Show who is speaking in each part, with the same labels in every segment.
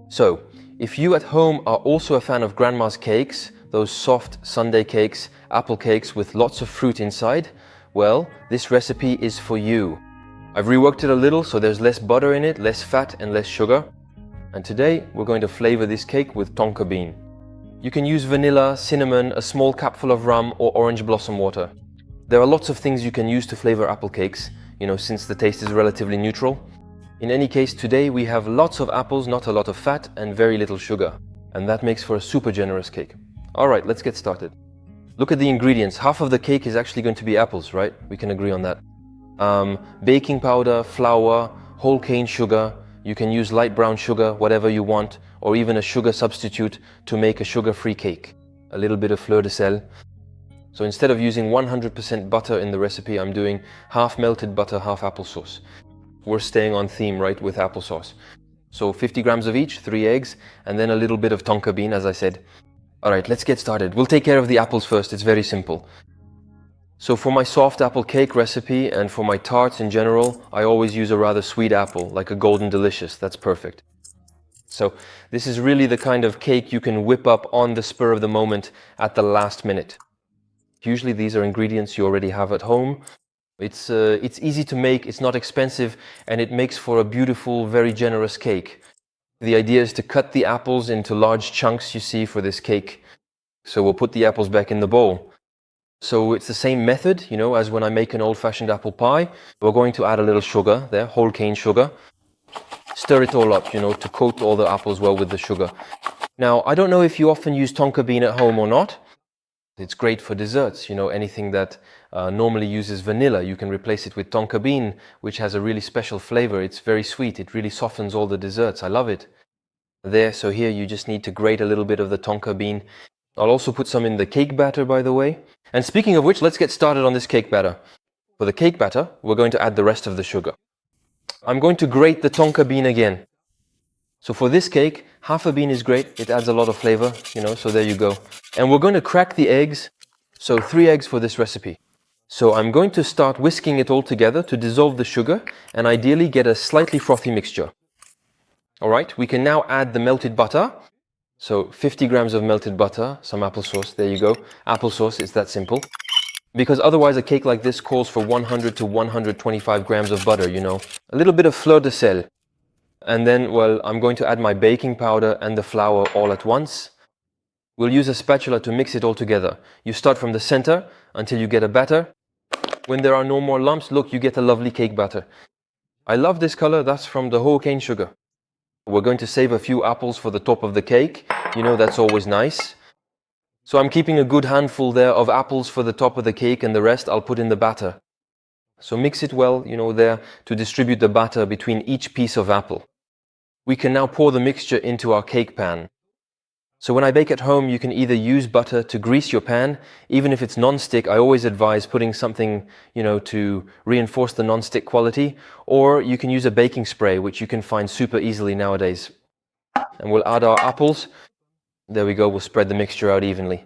Speaker 1: So, if you at home are also a fan of grandma's cakes, those soft Sunday cakes, apple cakes with lots of fruit inside, well, this recipe is for you. I've reworked it a little so there's less butter in it, less fat and less sugar. And today we're going to flavor this cake with tonka bean. You can use vanilla, cinnamon, a small capful of rum or orange blossom water. There are lots of things you can use to flavor apple cakes, since the taste is relatively neutral. In any case, today we have lots of apples, not a lot of fat, and very little sugar. And that makes for a super generous cake. Alright, let's get started. Look at the ingredients. Half of the cake is actually going to be apples, right? We can agree on that. Baking powder, flour, whole cane sugar. You can use light brown sugar, whatever you want, or even a sugar substitute to make a sugar-free cake. A little bit of fleur de sel. So instead of using 100% butter in the recipe, I'm doing half melted butter, half applesauce. We're staying on theme, right, with applesauce. So 50 grams of each, 3 eggs, and then a little bit of tonka bean, as I said. Alright, let's get started. We'll take care of the apples first, it's very simple. So for my soft apple cake recipe and for my tarts in general, I always use a rather sweet apple, like a golden delicious, that's perfect. So this is really the kind of cake you can whip up on the spur of the moment at the last minute. Usually these are ingredients you already have at home. It's easy to make, it's not expensive, and it makes for a beautiful, very generous cake. The idea is to cut the apples into large chunks, you see, for this cake. So we'll put the apples back in the bowl. So it's the same method, as when I make an old-fashioned apple pie. We're going to add a little sugar there, whole cane sugar. Stir it all up, to coat all the apples well with the sugar. Now, I don't know if you often use tonka bean at home or not. It's great for desserts, anything that normally uses vanilla, you can replace it with tonka bean, which has a really special flavor. It's very sweet, it really softens all the desserts, I love it. There, so here you just need to grate a little bit of the tonka bean. I'll also put some in the cake batter, by the way. And speaking of which, let's get started on this cake batter. For the cake batter, we're going to add the rest of the sugar. I'm going to grate the tonka bean again. So for this cake, half a bean is great, it adds a lot of flavor, so there you go. And we're going to crack the eggs, so 3 eggs for this recipe. So I'm going to start whisking it all together to dissolve the sugar and ideally get a slightly frothy mixture. Alright, we can now add the melted butter. So 50 grams of melted butter, some applesauce, there you go. Applesauce, it's that simple. Because otherwise a cake like this calls for 100 to 125 grams of butter, A little bit of fleur de sel. And then, well, I'm going to add my baking powder and the flour all at once. We'll use a spatula to mix it all together. You start from the center until you get a batter. When there are no more lumps, look, you get a lovely cake batter. I love this color, that's from the whole cane sugar. We're going to save a few apples for the top of the cake. That's always nice. So I'm keeping a good handful there of apples for the top of the cake and the rest I'll put in the batter. So mix it well, there to distribute the batter between each piece of apple. We can now pour the mixture into our cake pan. So when I bake at home, you can either use butter to grease your pan. Even if it's non-stick, I always advise putting something, to reinforce the non-stick quality. Or you can use a baking spray, which you can find super easily nowadays. And we'll add our apples. There we go, we'll spread the mixture out evenly.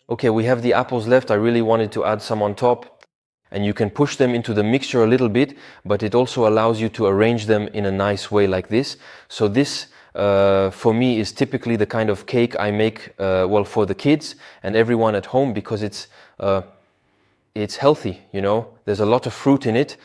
Speaker 1: Okay, we have the apples left. I really wanted to add some on top. And you can push them into the mixture a little bit, but it also allows you to arrange them in a nice way like this. So this, for me, is typically the kind of cake I make, for the kids and everyone at home because it's healthy, There's a lot of fruit in it.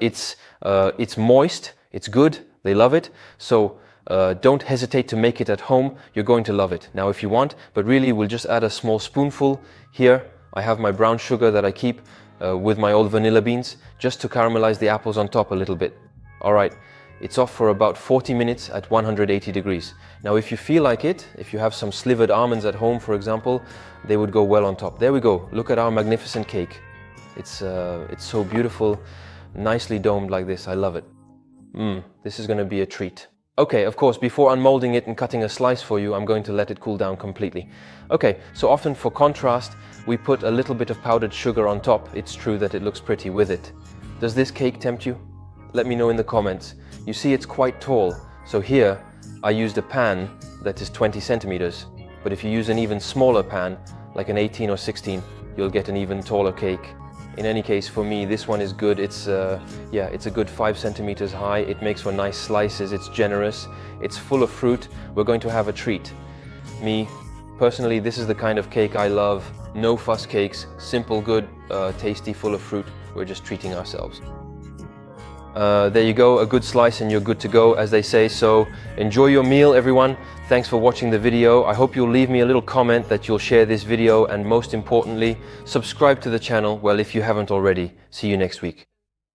Speaker 1: It's moist, it's good, they love it. So don't hesitate to make it at home, you're going to love it. Now if you want, but really we'll just add a small spoonful. Here I have my brown sugar that I keep with my old vanilla beans, just to caramelize the apples on top a little bit. Alright, it's off for about 40 minutes at 180 degrees. Now if you feel like it, if you have some slivered almonds at home for example, they would go well on top. There we go, look at our magnificent cake. It's so beautiful, nicely domed like this, I love it. This is going to be a treat. Okay, of course, before unmolding it and cutting a slice for you, I'm going to let it cool down completely. Okay, so often for contrast, we put a little bit of powdered sugar on top. It's true that it looks pretty with it. Does this cake tempt you? Let me know in the comments. You see it's quite tall, so here I used a pan that is 20 centimeters. But if you use an even smaller pan, like an 18 or 16, you'll get an even taller cake. In any case, for me, this one is good. It's it's a good 5 centimeters high. It makes for nice slices. It's generous. It's full of fruit. We're going to have a treat. Me, personally, this is the kind of cake I love. No fuss cakes, simple, good, tasty, full of fruit. We're just treating ourselves. There you go, a good slice and you're good to go, as they say. So enjoy your meal, everyone. Thanks for watching the video. I hope you'll leave me a little comment, that you'll share this video, and most importantly, subscribe to the channel, well, if you haven't already. See you next week.